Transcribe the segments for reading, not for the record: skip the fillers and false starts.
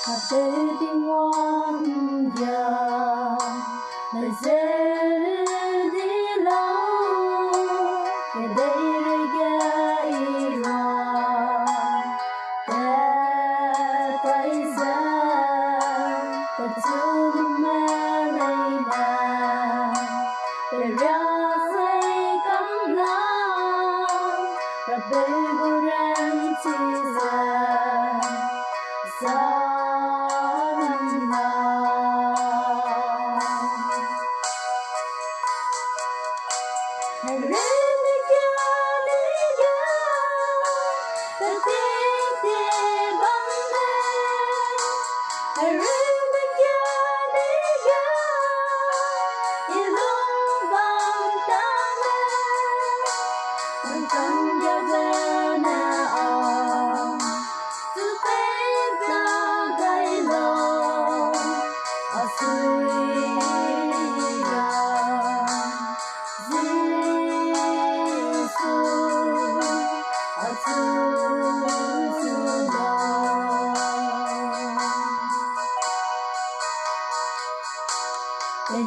حبيبي وانجا نزلي لو يدي رجائي تتعزى تتزول مالينا براسي كمنا ربي برنتي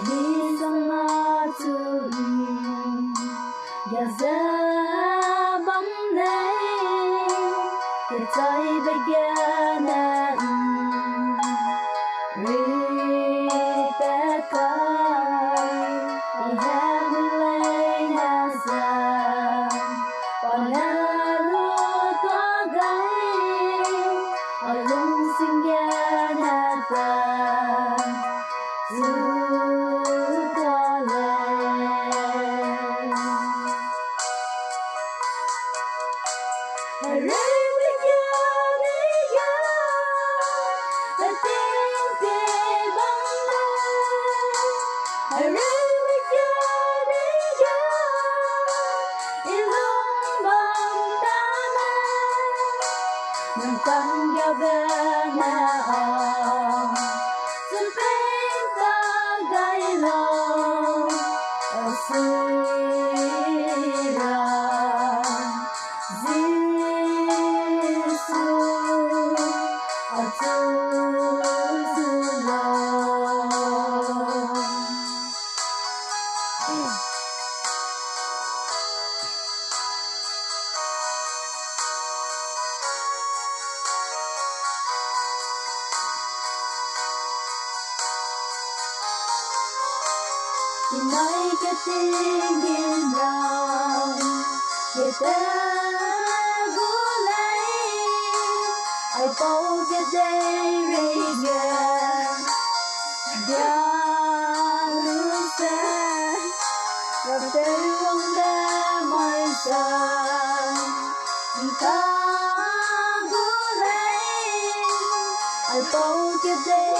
He's on my tune. Gazabam nay, it's I began Rebecca. He had me lay as on a look I don't sing at Con giao bên Xin phép ta gây lòng ở Syria Giê-xu ở Nay cái tiếng điên rào Người ta gũ lấy Ai bầu cái đây rì gà Gà lưu xe Rồi tới vòng đá mây xa Người ta gũ lấy Ai bầu cái đây